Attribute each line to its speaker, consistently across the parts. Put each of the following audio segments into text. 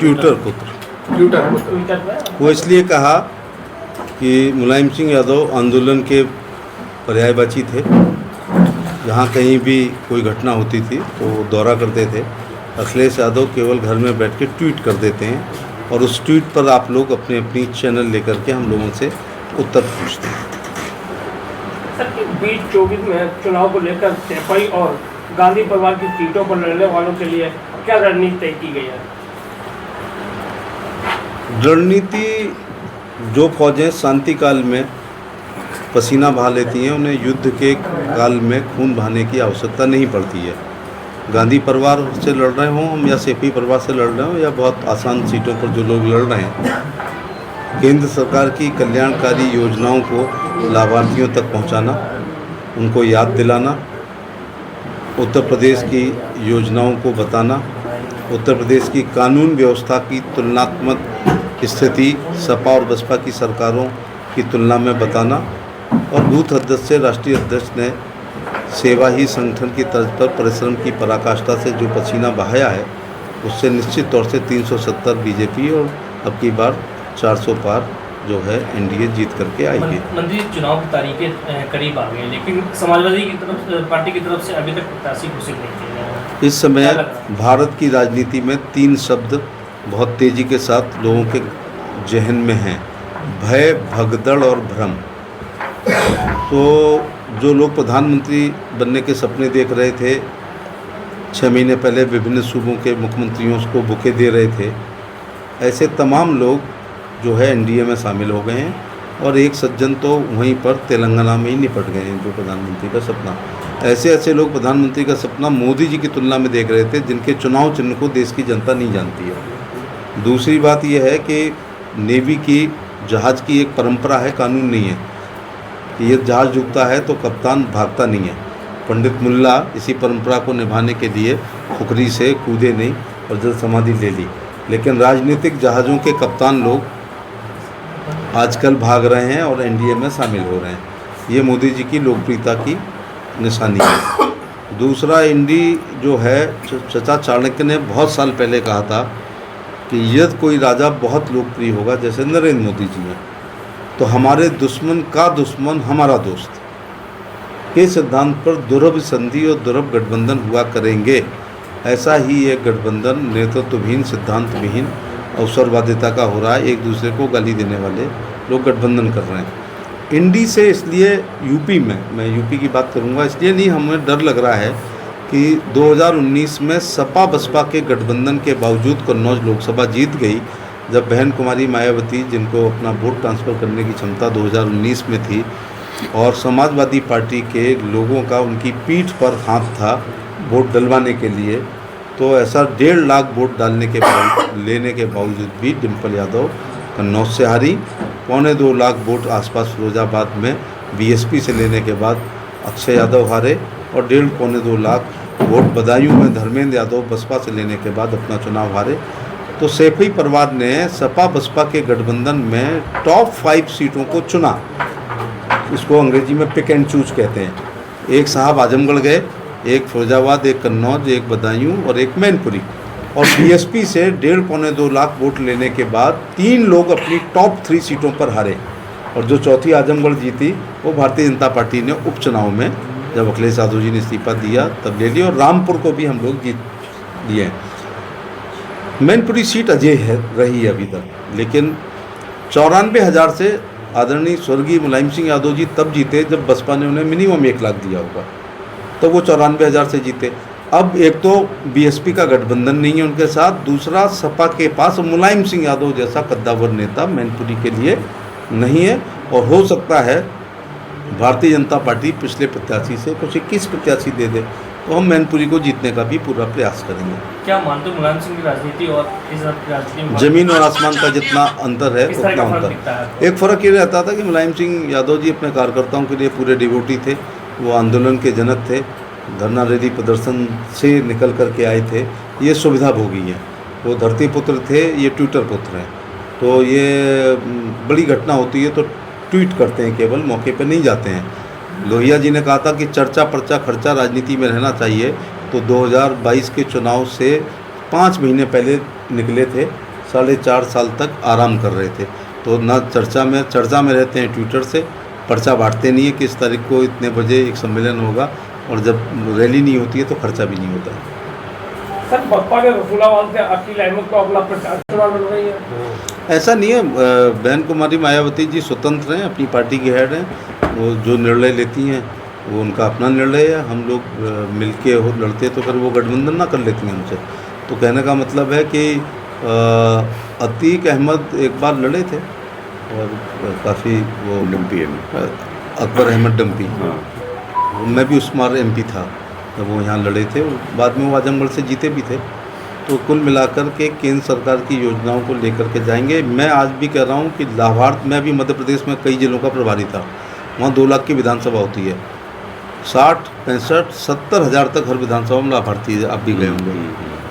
Speaker 1: Twitter पुत्र। वो इसलिए कहा कि मुलायम सिंह यादव आंदोलन के पर्यायवाची थे। जहाँ कहीं भी कोई घटना होती थी तो वो दौरा करते थे। अखिलेश यादव केवल घर में बैठ के ट्वीट कर देते हैं और उस ट्वीट पर आप लोग अपने अपनी चैनल लेकर के हम लोगों से उत्तर पूछते हैं।
Speaker 2: सर कि 2024 में चुनाव को लेकर सैफई और गांधी परिवार की सीटों पर लड़ने वालों के लिए क्या रणनीति तय की गई है?
Speaker 1: रणनीति, जो फौजें शांति काल में पसीना बहा लेती हैं उन्हें युद्ध के काल में खून बहाने की आवश्यकता नहीं पड़ती है। गांधी परिवार से लड़ रहे हों हम या सैफई परिवार से लड़ रहे हों या बहुत आसान सीटों पर जो लोग लड़ रहे हैं, केंद्र सरकार की कल्याणकारी योजनाओं को लाभार्थियों तक पहुंचाना, उनको याद दिलाना, उत्तर प्रदेश की योजनाओं को बताना, उत्तर प्रदेश की कानून व्यवस्था की तुलनात्मक स्थिति सपा और बसपा की सरकारों की तुलना में बताना और बूथ अध्यक्ष से राष्ट्रीय अध्यक्ष ने सेवा ही संगठन की तर्ज पर परिश्रम की पराकाष्ठा से जो पसीना बहाया है उससे निश्चित तौर से 370 बीजेपी और अब की बार 400 पार जो है एनडीए जीत करके आएगी।
Speaker 2: मंत्री, चुनाव की तारीखें करीब आ गई लेकिन समाजवादी की तरफ पार्टी की तरफ से अभी तक प्रत्याशी घोषित नहीं किए गए।
Speaker 1: इस समय भारत की राजनीति में 3 शब्द बहुत तेज़ी के साथ लोगों के जहन में हैं: भय, भगदड़ और भ्रम। तो जो लोग प्रधानमंत्री बनने के सपने देख रहे थे, 6 महीने पहले विभिन्न सूबों के मुख्यमंत्रियों को बुके दे रहे थे, ऐसे तमाम लोग जो है एनडीए में शामिल हो गए हैं और एक सज्जन तो वहीं पर तेलंगाना में ही निपट गए हैं जो प्रधानमंत्री का सपना। ऐसे लोग प्रधानमंत्री का सपना मोदी जी की तुलना में देख रहे थे जिनके चुनाव चिन्ह को देश की जनता नहीं जानती है। दूसरी बात यह है कि नेवी की जहाज़ की एक परंपरा है, कानून नहीं है कि ये जहाज़ झुकता है तो कप्तान भागता नहीं है। पंडित मुल्ला इसी परंपरा को निभाने के लिए खुखरी से कूदे नहीं और जल समाधि ले ली, लेकिन राजनीतिक जहाज़ों के कप्तान लोग आजकल भाग रहे हैं और एनडीए में शामिल हो रहे हैं। ये मोदी जी की लोकप्रियता की निशानी है। दूसरा, इंडी जो है, चचा चाणक्य ने बहुत साल पहले कहा था कि यदि कोई राजा बहुत लोकप्रिय होगा जैसे नरेंद्र मोदी जी हैं तो हमारे दुश्मन का दुश्मन हमारा दोस्त के सिद्धांत पर दुर्लभ संधि और दुर्लभ गठबंधन हुआ करेंगे। ऐसा ही एक गठबंधन नेतृत्वहीन, सिद्धांत विहीन, अवसरवादिता का हो रहा है। एक दूसरे को गाली देने वाले लोग गठबंधन कर रहे हैं। इंडी से इसलिए यूपी में, मैं यूपी की बात करूंगा, इसलिए नहीं, हमें डर लग रहा है कि 2019 में सपा बसपा के गठबंधन के बावजूद कन्नौज लोकसभा जीत गई, जब बहन कुमारी मायावती, जिनको अपना वोट ट्रांसफ़र करने की क्षमता 2019 में थी, और समाजवादी पार्टी के लोगों का उनकी पीठ पर हाथ था वोट डलवाने के लिए, तो ऐसा 1.5 लाख वोट लेने के बावजूद भी डिम्पल यादव कन्नौज से हारी। 2.25 लाख वोट आसपास फिरोजाबाद में बीएसपी से लेने के बाद अक्षय यादव हारे और 1.5-2 लाख वोट बदायूं में धर्मेंद्र यादव बसपा से लेने के बाद अपना चुनाव हारे। तो सैफई परिवार ने सपा बसपा के गठबंधन में टॉप 5 सीटों को चुना। इसको अंग्रेजी में पिक एंड चूज कहते हैं। एक साहब आजमगढ़ गए, एक फिरोजाबाद, एक कन्नौज, एक बदायूं और एक मैनपुरी। और बीएसपी से 1.5-2 लाख वोट लेने के बाद 3 लोग अपनी टॉप 3 सीटों पर हारे और जो चौथी आजमगढ़ जीती वो भारतीय जनता पार्टी ने उपचुनाव में, जब अखिलेश यादव जी ने इस्तीफा दिया तब ले लिया, और रामपुर को भी हम लोग जीत लिए। मैनपुरी सीट अजय है रही है अभी तक, लेकिन 94,000 से आदरणीय स्वर्गीय मुलायम सिंह यादव जी तब जीते जब बसपा ने उन्हें मिनिमम 1 लाख दिया होगा, तो वो 94,000 से जीते। अब एक तो बीएसपी का गठबंधन नहीं है उनके साथ, दूसरा सपा के पास मुलायम सिंह यादव जैसा कद्दावर नेता मैनपुरी के लिए नहीं है। और हो सकता है भारतीय जनता पार्टी पिछले प्रत्याशी से कुछ 21 प्रत्याशी दे दे, तो हम मैनपुरी को जीतने का भी पूरा प्रयास करेंगे।
Speaker 2: क्या मानते हो मुलायम सिंह की राजनीति और इस राजनीति में
Speaker 1: जमीन और आसमान का जितना अंतर है उतना अंतर। एक फ़र्क ये रहता था कि मुलायम सिंह यादव जी अपने कार्यकर्ताओं के लिए पूरे डिवोटी थे, वो आंदोलन के जनक थे, धरना रैली प्रदर्शन से निकल कर के आए थे। ये सुविधा भोगी है, वो धरती पुत्र थे, ये ट्विटर पुत्र हैं। तो ये बड़ी घटना होती है तो ट्वीट करते हैं, केवल मौके पर नहीं जाते हैं। लोहिया जी ने कहा था कि चर्चा पर्चा खर्चा राजनीति में रहना चाहिए, तो 2022 के चुनाव से 5 महीने पहले निकले थे 4.5 साल तक आराम कर रहे थे। तो ना चर्चा में रहते हैं ट्विटर से, पर्चा बांटते नहीं है कि इस तारीख को इतने बजे एक सम्मेलन होगा, और जब रैली नहीं होती है तो खर्चा भी नहीं होता है।
Speaker 2: सर बसपा ने रसूलाबाद से अकील अहमद को अपना प्रचार चुनाव लड़ रही है।
Speaker 1: ऐसा नहीं है, बहन कुमारी मायावती जी स्वतंत्र हैं, अपनी पार्टी के हेड हैं, वो जो निर्णय लेती हैं वो उनका अपना निर्णय है। हम लोग मिलके लड़ते तो फिर वो गठबंधन ना कर लेती हैं हमसे। तो कहने का मतलब है कि अतीक अहमद एक बार लड़े थे और काफ़ी वो
Speaker 3: डम्पी है,
Speaker 1: अकबर अहमद डम्पी,
Speaker 3: हाँ।
Speaker 1: मैं भी उस्मार MP था जब वो यहाँ लड़े थे, बाद में वो आजमगढ़ से जीते भी थे। तो कुल मिलाकर के केंद्र सरकार की योजनाओं को लेकर के जाएंगे। मैं आज भी कह रहा हूँ कि लाभार्थी, मैं भी मध्य प्रदेश में कई जिलों का प्रभारी था, वहाँ 2 लाख की विधानसभा होती है, 60, 65, 70 हज़ार तक हर विधानसभा में लाभार्थी है, आप भी गए होंगे,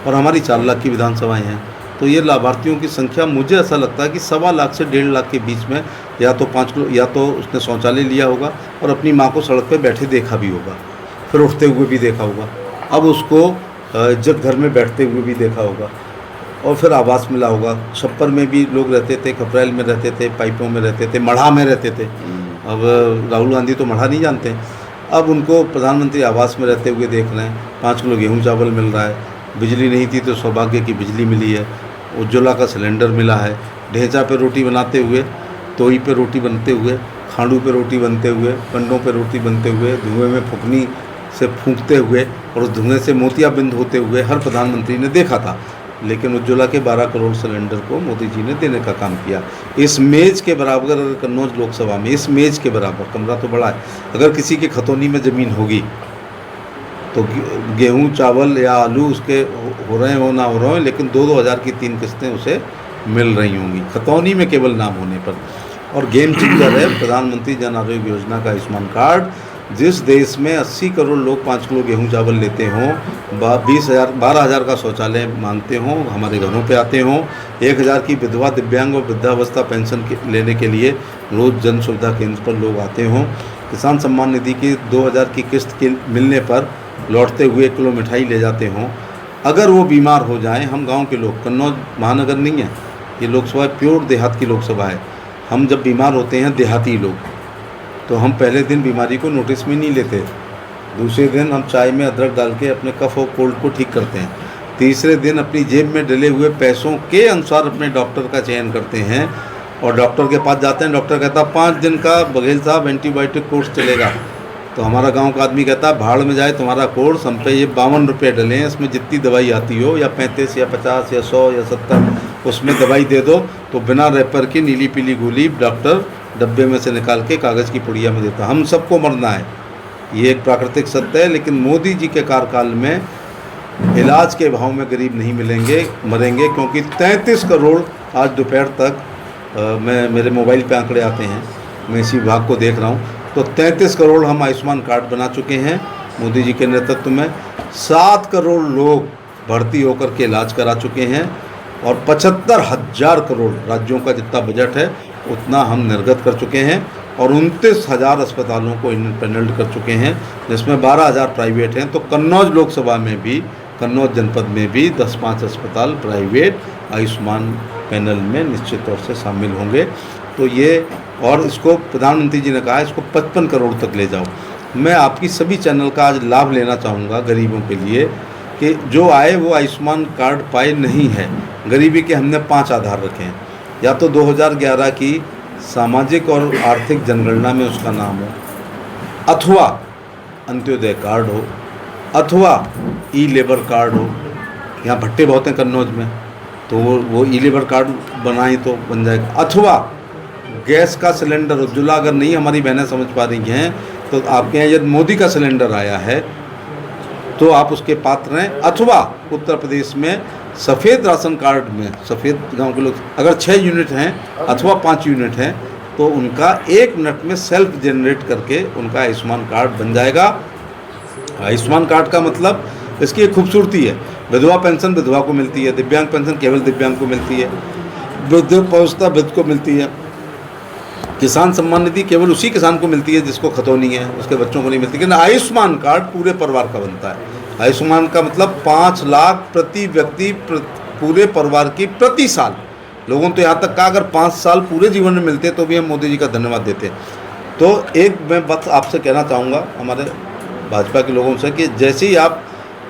Speaker 1: और हमारी 4 लाख की विधानसभाएँ हैं। तो ये लाभार्थियों की संख्या मुझे ऐसा लगता है कि 1.25 लाख से 1.5 लाख के बीच में, या तो 5 किलो, या तो उसने शौचालय लिया होगा और अपनी माँ को सड़क पर बैठे देखा भी होगा, फिर उठते हुए भी देखा होगा, अब उसको इज्जत घर में बैठते हुए भी देखा होगा, और फिर आवास मिला होगा। छप्पर में भी लोग रहते थे, खपरेल में रहते थे, पाइपों में रहते थे, मढ़ा में रहते थे। अब राहुल गांधी तो मढ़ा नहीं जानते, अब उनको प्रधानमंत्री आवास में रहते हुए देख रहे हैं। 5 किलो गेहूँ चावल मिल रहा है, बिजली नहीं थी तो सौभाग्य की बिजली मिली है, उज्ज्वला का सिलेंडर मिला है, ढेंचा पे रोटी बनाते हुए, तोई पे रोटी बनते हुए, खांडू पे रोटी बनते हुए, कंडों पे रोटी बनते हुए, धुएँ में फुकनी से फूंकते हुए और उस धुएँ से मोतियाबिंद होते हुए हर प्रधानमंत्री ने देखा था। लेकिन उज्ज्वला के 12 करोड़ सिलेंडर को मोदी जी ने देने का काम किया। इस मेज के बराबर अगर कन्नौज लोकसभा में, इस मेज के बराबर, कमरा तो बड़ा है, अगर किसी की खतौनी में ज़मीन होगी तो गेहूं चावल या आलू उसके हो रहे हो ना हो रहे हो, लेकिन 2-2 हज़ार की 3 किस्तें उसे मिल रही होंगी खतौनी में केवल नाम होने पर। और गेम चेंजर है प्रधानमंत्री जन आरोग्य योजना का आयुष्मान कार्ड। जिस देश में 80 करोड़ लोग 5 किलो गेहूं चावल लेते हों, 12,000 का शौचालय मांगते हों, हमारे घरों पे आते हों, 1,000 की विधवा, दिव्यांग और वृद्धावस्था पेंशन लेने के लिए रोज़ जन सुविधा केंद्र पर लोग आते हों, किसान सम्मान निधि की 2,000 की किस्त के मिलने पर लौटते हुए 1 किलो मिठाई ले जाते हों, अगर वो बीमार हो जाएं, हम गांव के लोग, कन्नौज महानगर नहीं है, ये लोकसभा प्योर देहात की लोकसभा है, हम जब बीमार होते हैं देहाती लोग, तो हम पहले दिन बीमारी को नोटिस में नहीं लेते, दूसरे दिन हम चाय में अदरक डाल के अपने कफ और कोल्ड को ठीक करते हैं, तीसरे दिन अपनी जेब में डले हुए पैसों के अनुसार अपने डॉक्टर का चयन करते हैं और डॉक्टर के पास जाते हैं। डॉक्टर कहता 5 दिन का बघेल साहब एंटीबायोटिक कोर्स चलेगा, तो हमारा गांव का आदमी कहता है भाड़ में जाए तुम्हारा कोर्स, हम पे ये 52 रुपये डले हैं, इसमें जितनी दवाई आती हो, या 35 या 50 या 100 या 70, उसमें दवाई दे दो। तो बिना रैपर की नीली पीली गोली डॉक्टर डब्बे में से निकाल के कागज़ की पुड़िया में देता। हम सबको मरना है, ये एक प्राकृतिक सत्य है, लेकिन मोदी जी के कार्यकाल में इलाज के भाव में गरीब नहीं मरेंगे, क्योंकि 33 करोड़ आज दोपहर तक मेरे मोबाइल पे आंकड़े आते हैं, मैं इसी विभाग को देख रहा हूँ, तो 33 करोड़ हम आयुष्मान कार्ड बना चुके हैं मोदी जी के नेतृत्व में। 7 करोड़ लोग भर्ती होकर के इलाज करा चुके हैं और 75,000 करोड़ राज्यों का जितना बजट है उतना हम निर्गत कर चुके हैं और 29,000 अस्पतालों को इम्पैनल्ड कर चुके हैं, जिसमें 12,000 प्राइवेट हैं। तो कन्नौज लोकसभा में भी, कन्नौज जनपद में भी 10-5 अस्पताल प्राइवेट आयुष्मान पैनल में निश्चित तौर से शामिल होंगे। तो ये, और इसको प्रधानमंत्री जी ने कहा इसको 55 करोड़ तक ले जाओ। मैं आपकी सभी चैनल का आज लाभ लेना चाहूँगा गरीबों के लिए, कि जो आए वो आयुष्मान कार्ड पाए नहीं है। गरीबी के हमने 5 आधार रखे हैं, या तो 2011 की सामाजिक और आर्थिक जनगणना में उसका नाम हो, अथवा अंत्योदय कार्ड हो, अथवा ई लेबर कार्ड हो। यहाँ भट्टे बहुत हैं कन्नौज में, तो वो ई लेबर कार्ड बनाए तो बन जाएगा, अथवा गैस का सिलेंडर उज्ज्वला अगर नहीं हमारी बहनें समझ पा रही हैं, तो आपके यहाँ यदि मोदी का सिलेंडर आया है तो आप उसके पात्र हैं। अथवा उत्तर प्रदेश में सफ़ेद राशन कार्ड में, सफ़ेद गांव के लोग अगर 6 यूनिट हैं अथवा 5 यूनिट हैं, तो उनका 1 मिनट में सेल्फ जनरेट करके उनका आयुष्मान कार्ड बन जाएगा। आयुष्मान कार्ड का मतलब, इसकी एक खूबसूरती है, विधवा पेंशन विधवा को मिलती है, दिव्यांग पेंशन केवल दिव्यांग को मिलती है, वृद्धावस्था वृद्ध को मिलती है, किसान सम्मान निधि केवल उसी किसान को मिलती है जिसको खतौनी है, उसके बच्चों को नहीं मिलती। लेकिन आयुष्मान कार्ड पूरे परिवार का बनता है। आयुष्मान का मतलब 5 लाख प्रति व्यक्ति पूरे परिवार की प्रति साल लोगों ने तो यहाँ तक कहा अगर 5 साल पूरे जीवन में मिलते तो भी हम मोदी जी का धन्यवाद देते। तो एक मैं बात आपसे कहना चाहूँगा हमारे भाजपा के लोगों से कि जैसे ही आप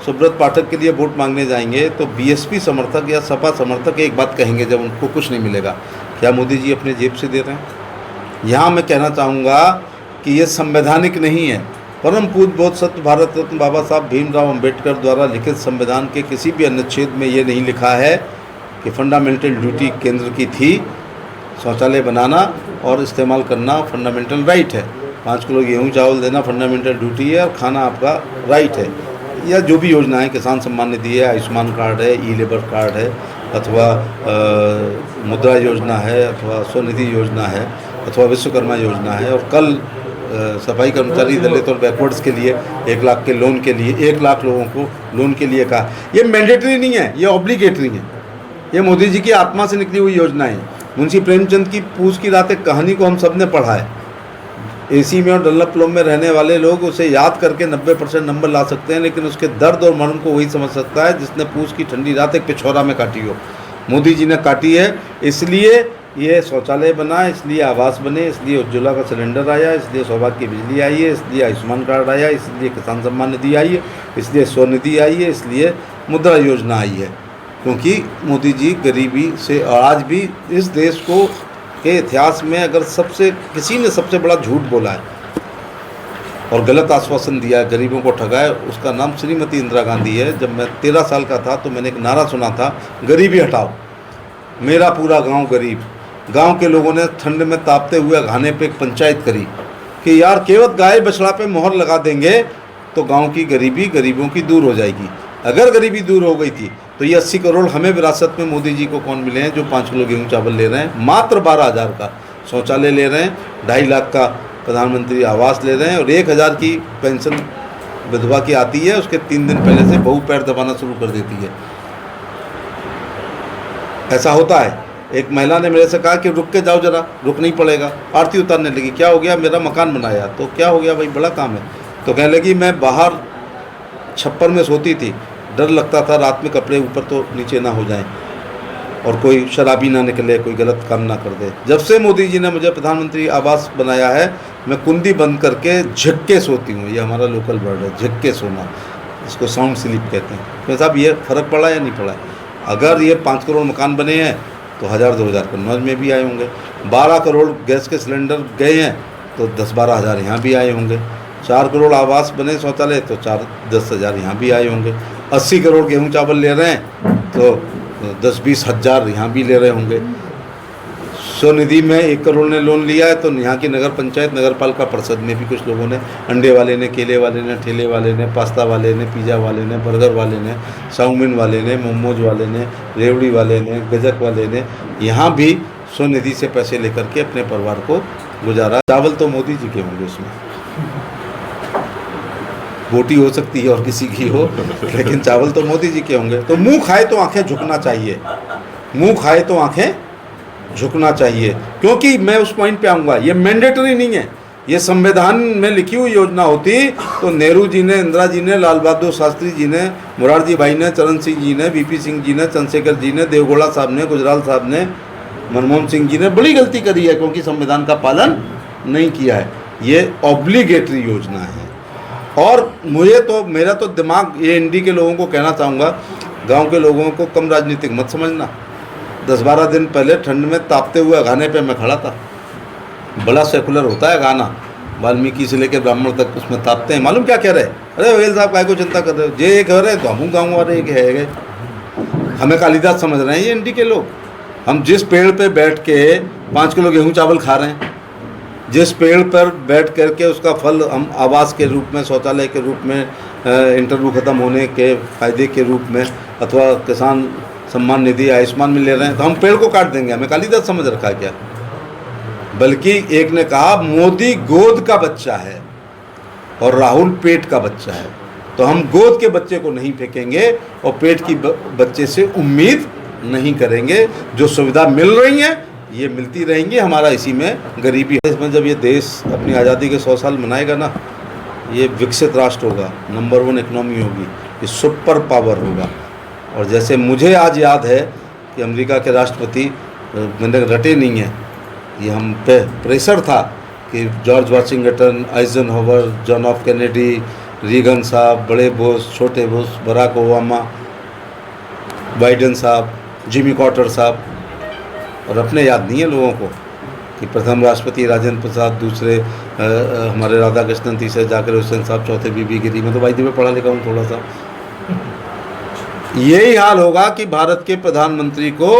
Speaker 1: सुब्रत पाठक के लिए वोट मांगने जाएंगे तो बीएसपी समर्थक या सपा समर्थक एक बात कहेंगे जब उनको कुछ नहीं मिलेगा, क्या मोदी जी अपने जेब से दे रहे हैं। यहाँ मैं कहना चाहूँगा कि ये संवैधानिक नहीं है। परम पूज्य बोध सत्य भारत रत्न बाबा साहब भीमराव अंबेडकर द्वारा लिखित संविधान के किसी भी अनुच्छेद में ये नहीं लिखा है कि फंडामेंटल ड्यूटी केंद्र की थी शौचालय बनाना और इस्तेमाल करना फंडामेंटल राइट है। 5 किलो गेहूँ चावल देना फंडामेंटल ड्यूटी है और खाना आपका राइट है। या जो भी योजना है, किसान सम्मान निधि है, आयुष्मान कार्ड है, ई लेबर कार्ड है, अथवा मुद्रा योजना है, अथवा स्वनिधि योजना है, अथवा विश्वकर्मा योजना है। और कल सफाई कर्मचारी दलित और बैकवर्ड्स के लिए 1 लाख के लोन के लिए 1 लाख लोगों को लोन के लिए कहा। ये मैंडेटरी नहीं है, ये ऑब्लिगेटरी है। ये मोदी जी की आत्मा से निकली हुई योजना है। मुंशी प्रेमचंद की पूछ की रात एक कहानी को हम सब ने पढ़ा है। एसी में और डल्लपलोम में रहने वाले लोग उसे याद करके 90% नंबर ला सकते हैं, लेकिन उसके दर्द और मर्म को वही समझ सकता है जिसने पूछ की ठंडी रात एक पिछौरा में काटी हो। मोदी जी ने काटी है, इसलिए ये शौचालय बना, इसलिए आवास बने, इसलिए उज्ज्वला का सिलेंडर आया, इसलिए सौभाग्य की बिजली आई है, इसलिए आयुष्मान कार्ड आया, इसलिए किसान सम्मान निधि आई है, इसलिए स्वनिधि आई है, इसलिए मुद्रा योजना आई है। क्योंकि मोदी जी गरीबी से, और आज भी इस देश को के इतिहास में अगर किसी ने सबसे बड़ा झूठ बोला है और गलत आश्वासन दिया है, गरीबों को ठगा है, उसका नाम श्रीमती इंदिरा गांधी है। जब मैं 13 साल का था तो मैंने एक नारा सुना था, गरीबी हटाओ, मेरा पूरा गांव गरीब। गांव के लोगों ने ठंड में तापते हुए घाने पे एक पंचायत करी कि यार केवल गाय बछड़ा पे मोहर लगा देंगे तो गांव की गरीबी गरीबों की दूर हो जाएगी। अगर गरीबी दूर हो गई थी तो ये 80 करोड़ हमें विरासत में मोदी जी को कौन मिले हैं जो 5 किलो गेहूँ चावल ले रहे हैं, मात्र 12,000 का शौचालय ले रहे हैं, 2.5 लाख का प्रधानमंत्री आवास ले रहे हैं और 1,000 की पेंशन विधवा की आती है, उसके 3 दिन पहले से बहू पैर दबाना शुरू कर देती है। ऐसा होता है। एक महिला ने मेरे से कहा कि रुक के जाओ जरा, रुक नहीं पड़ेगा। आरती उतारने लगी, क्या हो गया, मेरा मकान बनाया। तो क्या हो गया भाई, बड़ा काम है। तो कहने लगी मैं बाहर छप्पर में सोती थी, डर लगता था रात में कपड़े ऊपर तो नीचे ना हो जाएं और कोई शराबी ना निकले, कोई गलत काम ना कर दे। जब से मोदी जी ने मुझे प्रधानमंत्री आवास बनाया है, मैं कुंडी बंद करके झिक के सोती हूँ। ये हमारा लोकल वर्ड है, झिक के सोना, इसको साउंड स्लीप कहते हैं। तो साहब ये फ़र्क पड़ा या नहीं पड़ा? अगर ये 5 करोड़ मकान बने हैं तो 1,000-2,000 कन्नौज में भी आए होंगे। 12 करोड़ गैस के सिलेंडर गए हैं तो 10-12 हज़ार यहाँ भी आए होंगे। 4 करोड़ आवास बने शौचालय तो 4-10 हज़ार यहाँ भी आए होंगे। 80 करोड़ गेहूँ चावल ले रहे हैं तो 10-20 हज़ार यहाँ भी ले रहे होंगे। स्वनिधि में 1 करोड़ ने लोन लिया है तो यहाँ की नगर पंचायत नगर पालिका परिषद में भी कुछ लोगों ने, अंडे वाले ने, केले वाले ने, ठेले वाले ने, पास्ता वाले ने, पिज़्ज़ा वाले ने, बर्गर वाले ने, चाउमीन वाले ने, मोमोज वाले ने, रेवड़ी वाले ने, गजक वाले ने, यहाँ भी स्वनिधि से पैसे लेकर के अपने परिवार को गुजारा। चावल तो मोदी जी के होंगे, उसमें रोटी हो सकती है और किसी की हो, लेकिन चावल तो मोदी जी के होंगे। तो मुंह खाए तो आंखें झुकना चाहिए, मुंह खाए तो आंखें झुकना चाहिए। क्योंकि मैं उस पॉइंट पे आऊँगा, ये मैंडेटरी नहीं है। ये संविधान में लिखी हुई योजना होती तो नेहरू जी ने, इंदिरा जी ने, लाल बहादुर शास्त्री जी ने, मोरारजी भाई ने, चरण सिंह जी ने, वीपी सिंह जी ने, चंद्रशेखर जी ने, देवगौड़ा साहब ने, गुजराल साहब ने, मनमोहन सिंह जी ने बड़ी गलती करी है क्योंकि संविधान का पालन नहीं किया है। ये ऑब्लिगेटरी योजना है। और मेरा तो दिमाग, ये इंडी के लोगों को कहना चाहूँगा, गांव के लोगों को कम राजनीतिक मत समझना। 10-12 दिन पहले ठंड में तापते हुए गाने पे मैं खड़ा था। बड़ा सेकुलर होता है गाना, वाल्मीकि से लेकर ब्राह्मण तक उसमें तापते हैं। मालूम क्या कह रहे, अरे वकील साहब काय को चिंता कर रहे हो, जे ये कह रहे तो हम गाँव वाले एक है। हमें कालिदास समझ रहे हैं ये इंडी के लोग। हम जिस पेड़ पे बैठ के 5 किलो गेहूँ चावल खा रहे हैं, जिस पेड़ पर बैठ करके उसका फल हम आवास के रूप में, शौचालय के रूप में, इंटरव्यू ख़त्म होने के फ़ायदे के रूप में, अथवा किसान सम्मान निधि, आयुष्मान में ले रहे हैं, तो हम पेड़ को काट देंगे। हमें कालिदास समझ रखा है क्या? बल्कि एक ने कहा मोदी गोद का बच्चा है और राहुल पेट का बच्चा है। तो हम गोद के बच्चे को नहीं फेंकेंगे और पेट की बच्चे से उम्मीद नहीं करेंगे। जो सुविधा मिल रही है ये मिलती रहेंगी, हमारा इसी में गरीबी है। इसमें जब ये देश अपनी आज़ादी के 100 साल मनाएगा ना, ये विकसित राष्ट्र होगा, नंबर 1 इकनॉमी होगी, ये सुपर पावर होगा। और जैसे मुझे आज याद है कि अमेरिका के राष्ट्रपति मैंने रटे नहीं हैं। ये हम पे प्रेशर था कि George Washington, Eisenhower, John F Kennedy, Reagan साहब, बड़े बोस, छोटे बोस, बराक ओबामा, बाइडेन साहब, जिमी कॉर्टर साहब, और अपने याद नहीं है लोगों को कि प्रथम राष्ट्रपति राजेंद्र प्रसाद, दूसरे हमारे राधा कृष्णन, तीसरे जाकिर हुसैन साहब, चौथे बीबी गिरी। मैं तो भाई में पढ़ा लिखा हूँ थोड़ा सा। यही हाल होगा कि भारत के प्रधानमंत्री को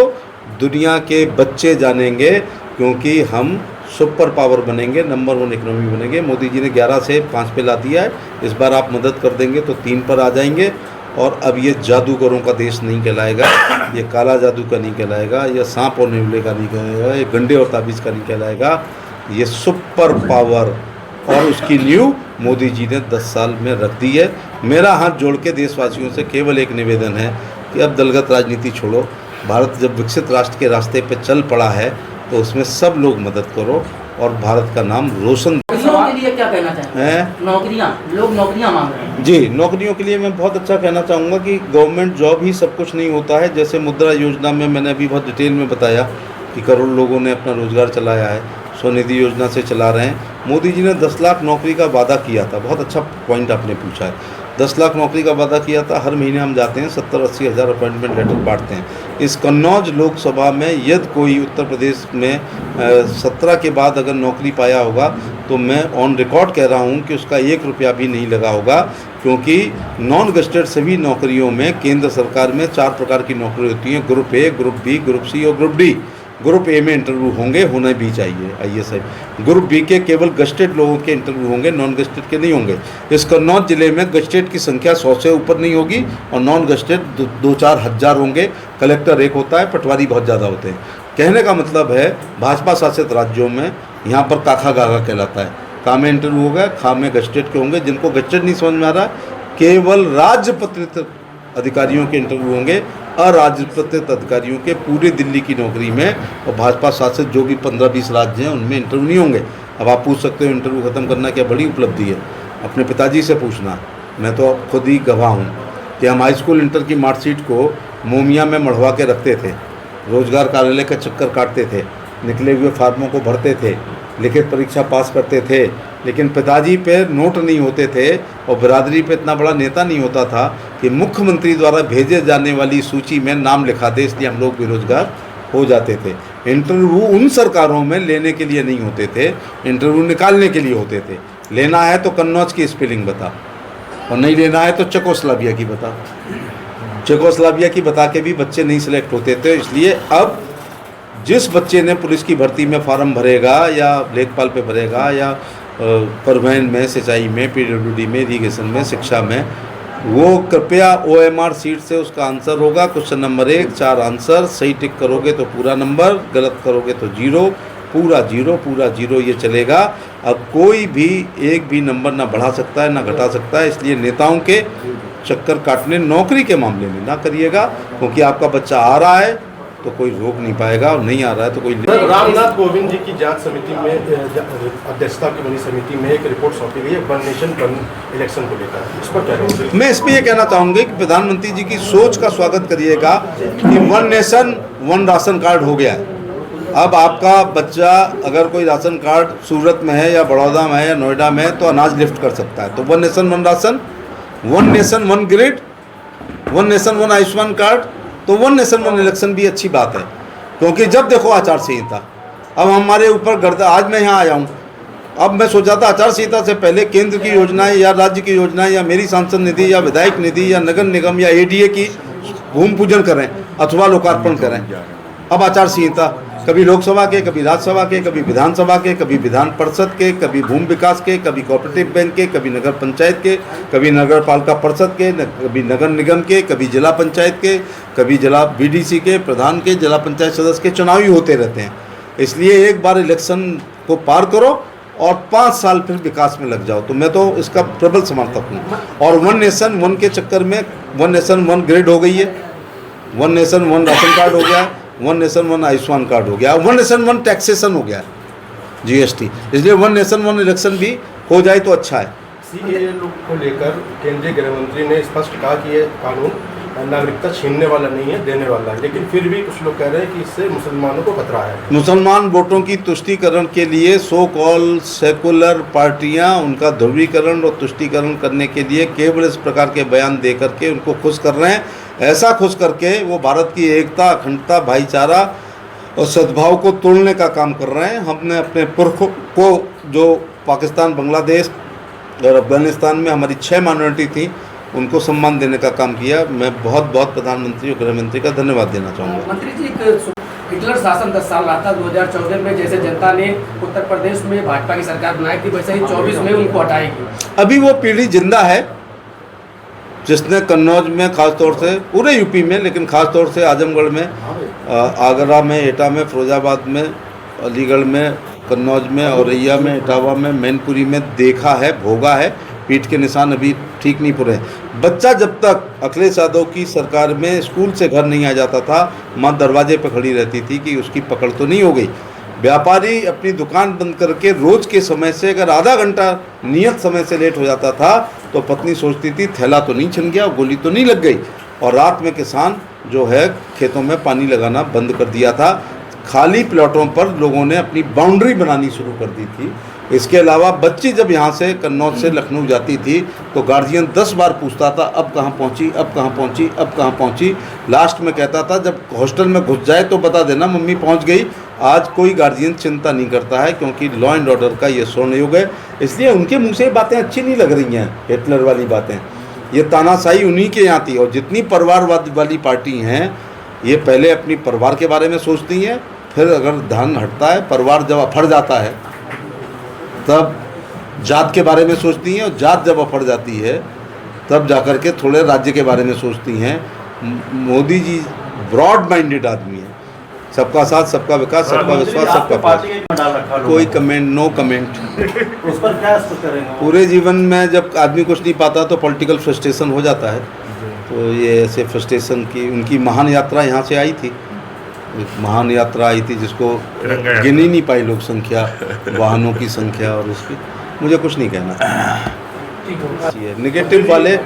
Speaker 1: दुनिया के बच्चे जानेंगे, क्योंकि हम सुपर पावर बनेंगे, नंबर 1 इकोनॉमी बनेंगे। मोदी जी ने 11 से 5 पे ला दिया है, इस बार आप मदद कर देंगे तो 3 पर आ जाएंगे। और अब ये जादूगरों का देश नहीं कहलाएगा, ये काला जादू का नहीं कहलाएगा, ये सांप और नेवले का नहीं कहलाएगा, ये गंडे और ताबीज़ का नहीं कहलाएगा, ये सुपर पावर। और उसकी नींव मोदी जी ने 10 साल में रख दी है। मेरा हाथ जोड़ के देशवासियों से केवल एक निवेदन है कि अब दलगत राजनीति छोड़ो। भारत जब विकसित राष्ट्र के रास्ते पे चल पड़ा है तो उसमें सब लोग मदद करो और भारत का नाम रोशन।
Speaker 4: नौकरियों के लिए क्या कहना चाहेंगे? नौकरियां, लोग नौकरियां मांग रहे हैं।
Speaker 1: जी, नौकरियों के लिए मैं बहुत अच्छा कहना चाहूँगा कि गवर्नमेंट जॉब ही सब कुछ नहीं होता है। जैसे मुद्रा योजना में मैंने अभी बहुत डिटेल में बताया कि करोड़ लोगों ने अपना रोज़गार चलाया है, स्वनिधि योजना से चला रहे हैं। मोदी जी ने 10 लाख नौकरी का वादा किया था। बहुत अच्छा पॉइंट आपने पूछा है। 10 लाख नौकरी का वादा किया था। हर महीने हम जाते हैं 70-80 हज़ार अपॉइंटमेंट लेटर बांटते हैं। इस कन्नौज लोकसभा में यदि कोई उत्तर प्रदेश में 17 के बाद अगर नौकरी पाया होगा तो मैं ऑन रिकॉर्ड कह रहा हूं कि उसका 1 रुपया भी नहीं लगा होगा, क्योंकि नॉन गस्टेड सभी नौकरियों में केंद्र सरकार में 4 प्रकार की नौकरी होती हैं, group A, group B, group C और ग्रुप डी। ग्रुप ए में इंटरव्यू होंगे, होने भी चाहिए IAS। ग्रुप बी के केवल गस्टेड लोगों के इंटरव्यू होंगे, नॉन गस्टेड के नहीं होंगे। इस कन्नौज जिले में गस्टेड की संख्या 100 से ऊपर नहीं होगी और नॉन गस्टेड 2-4 हज़ार होंगे। कलेक्टर एक होता है, पटवारी बहुत ज़्यादा होते हैं। कहने का मतलब है भाजपा शासित राज्यों में यहाँ पर काखा गागा कहलाता है। का में इंटरव्यू होगा, खा में गस्टेड के होंगे। जिनको गस्टेड नहीं समझ में आ रहा, केवल राजपत्रित अधिकारियों के इंटरव्यू होंगे, अराजपत्रित अधिकारियों के पूरे दिल्ली की नौकरी में। और भाजपा शासित जो भी 15-20 राज्य हैं उनमें इंटरव्यू नहीं होंगे। अब आप पूछ सकते हो इंटरव्यू ख़त्म करना क्या बड़ी उपलब्धि है? अपने पिताजी से पूछना, मैं तो खुद ही गवाह हूँ कि हम हाई स्कूल इंटर की मार्कशीट को मोमिया में मढ़वा के रखते थे, रोजगार कार्यालय का चक्कर काटते थे, निकले हुए फार्मों को भरते थे, लिखित परीक्षा पास करते थे, लेकिन पिताजी पे नोट नहीं होते थे और बिरादरी पे इतना बड़ा नेता नहीं होता था कि मुख्यमंत्री द्वारा भेजे जाने वाली सूची में नाम लिखा दे, इसलिए हम लोग बेरोजगार हो जाते थे। इंटरव्यू उन सरकारों में लेने के लिए नहीं होते थे, इंटरव्यू निकालने के लिए होते थे। लेना है तो कन्नौज की स्पेलिंग बता, और नहीं लेना है तो चेकोस्लोवाकिया की बता। चेकोस्लोवाकिया की बता के भी बच्चे नहीं सिलेक्ट होते थे। इसलिए अब जिस बच्चे ने पुलिस की भर्ती में फार्म भरेगा या लेखपाल पे भरेगा या परिवहन में, सिंचाई में, PWD में, इरीगेशन में, शिक्षा में, वो कृपया OMR सीट से उसका आंसर होगा। क्वेश्चन नंबर 1 4 आंसर, सही टिक करोगे तो पूरा नंबर, गलत करोगे तो 0, पूरा 0, पूरा 0 ये चलेगा। अब कोई भी एक भी नंबर ना बढ़ा सकता है ना घटा सकता है। इसलिए नेताओं के चक्कर काटने नौकरी के मामले में ना करिएगा, क्योंकि आपका बच्चा आ रहा है तो कोई रोक नहीं पाएगा और नहीं आ रहा है तो कोई।
Speaker 5: रामनाथ कोविंद जी की जांच समिति में अध्यक्षता की बनी समिति में एक रिपोर्ट सौंपी गई है वन नेशन वन इलेक्शन को लेकर, इस पर क्या कहेंगे?
Speaker 1: मैं इसमें ये कहना चाहूँगा कि प्रधानमंत्री जी की सोच का स्वागत करिएगा कि one nation one ration card हो गया है। अब आपका बच्चा अगर कोई राशन कार्ड सूरत में है या बड़ौदा में है या नोएडा में है तो अनाज लिफ्ट कर सकता है। तो one nation one ration, one nation one grid, one nation one Ayushman card, तो वन नेशन वन इलेक्शन भी अच्छी बात है। क्योंकि जब देखो आचार संहिता, अब हमारे ऊपर गर्दा, आज मैं यहाँ आया हूँ, अब मैं सोचा था आचार संहिता से पहले केंद्र की योजनाएं या राज्य की योजनाएं या मेरी सांसद निधि या विधायक निधि या नगर निगम या ADA की भूमि पूजन करें अथवा लोकार्पण करें। अब आचार संहिता कभी लोकसभा के, कभी राज्यसभा के, कभी विधानसभा के, कभी विधान परिषद के, कभी भूमि विकास के, कभी कोऑपरेटिव बैंक के, कभी नगर पंचायत के, कभी नगर पालिका परिषद के, कभी नगर निगम के, कभी जिला पंचायत के, कभी जिला BDC के प्रधान के, जिला पंचायत सदस्य के चुनाव ही होते रहते हैं। इसलिए एक बार इलेक्शन को पार करो और 5 साल फिर विकास में लग जाओ। तो मैं तो इसका प्रबल समर्थक हूँ। और वन नेशन वन के चक्कर में वन नेशन वन ग्रिड हो गई है, one nation one ration card हो गया है, one nation one Ayushman card हो गया, वन नेशन वन टैक्सेशन हो गया है, GST। इसलिए वन नेशन वन इलेक्शन भी हो जाए तो अच्छा है।
Speaker 5: CAA को लेकर केंद्रीय गृह मंत्री ने स्पष्ट कहा कि ये कानून नागरिकता छीनने वाला नहीं है, देने वाला है, लेकिन फिर भी कुछ लोग कह रहे हैं कि इससे मुसलमानों को खतरा है।
Speaker 1: मुसलमान वोटों की तुष्टीकरण के लिए सो कॉल सेकुलर पार्टियां उनका ध्रुवीकरण और तुष्टीकरण करने के लिए केवल इस प्रकार के बयान दे करके उनको खुश कर रहे हैं। ऐसा खुश करके वो भारत की एकता, अखंडता, भाईचारा और सद्भाव को तोड़ने का काम कर रहे हैं। हमने अपने पुरखों को, जो पाकिस्तान, बांग्लादेश और अफगानिस्तान में हमारी 6 माइनॉरिटी थी, उनको सम्मान देने का काम किया। मैं बहुत बहुत प्रधानमंत्री और गृह मंत्री का धन्यवाद देना चाहूँगा।
Speaker 6: मंत्री जी, हिटलर शासन 10 साल रहा था। 2014 में जैसे जनता ने उत्तर प्रदेश में भाजपा की सरकार बनाई थी, वैसे ही 24 में उनको हटाएगी।
Speaker 1: अभी वो पीढ़ी जिंदा है जिसने कन्नौज में, खासतौर से पूरे यूपी में, लेकिन खासतौर से आजमगढ़ में, आगरा में, एटा में, फिरोजाबाद में, अलीगढ़ में, कन्नौज में, औरैया में, इटावा में, मैनपुरी में देखा है, भोगा है। पीठ के निशान अभी ठीक नहीं पूरे। बच्चा जब तक अखिलेश यादव की सरकार में स्कूल से घर नहीं आ जाता था, माँ दरवाजे पर खड़ी रहती थी कि उसकी पकड़ तो नहीं हो गई। व्यापारी अपनी दुकान बंद करके रोज के समय से अगर आधा घंटा नियत समय से लेट हो जाता था तो पत्नी सोचती थी थैला तो नहीं छिन गया, गोली तो नहीं लग गई। और रात में किसान जो है खेतों में पानी लगाना बंद कर दिया था। खाली प्लॉटों पर लोगों ने अपनी बाउंड्री बनानी शुरू कर दी थी। इसके अलावा बच्ची जब यहाँ से कन्नौज से लखनऊ जाती थी तो गार्जियन 10 बार पूछता था अब कहाँ पहुँची, अब कहाँ पहुँची, अब कहाँ पहुँची। लास्ट में कहता था जब हॉस्टल में घुस जाए तो बता देना मम्मी पहुँच गई। आज कोई गार्जियन चिंता नहीं करता है क्योंकि लॉ एंड ऑर्डर का ये स्वर्ण युग है। इसलिए उनके मुँह से बातें अच्छी नहीं लग रही हैं, हिटलर वाली बातें। ये तानाशाही उन्हीं के यहाँ थी। और जितनी परिवारवाद वाली पार्टी हैं ये पहले अपनी परिवार के बारे में सोचती हैं, फिर अगर ध्यान हटता है, परिवार जब अफड़ जाता है तब जात के बारे में सोचती हैं, और जात जब अफड़ जाती है तब जाकर के थोड़े राज्य के बारे में सोचती हैं। मोदी जी ब्रॉड माइंडेड आदमी है। सबका साथ, सबका विकास, सबका विश्वास, सबका प्रयास। कोई कमेंट, नो कमेंट।
Speaker 3: उस पर क्या करेंगे?
Speaker 1: पूरे जीवन में जब आदमी कुछ नहीं पाता तो पॉलिटिकल फ्रस्ट्रेशन हो जाता है। तो ये ऐसे फ्रस्ट्रेशन की उनकी महान यात्रा यहाँ से आई थी। एक महान यात्रा आई थी जिसको गिन ही नहीं पाई लोग संख्या, वाहनों की संख्या और उसकी। मुझे कुछ नहीं कहना। नेगेटिव वाले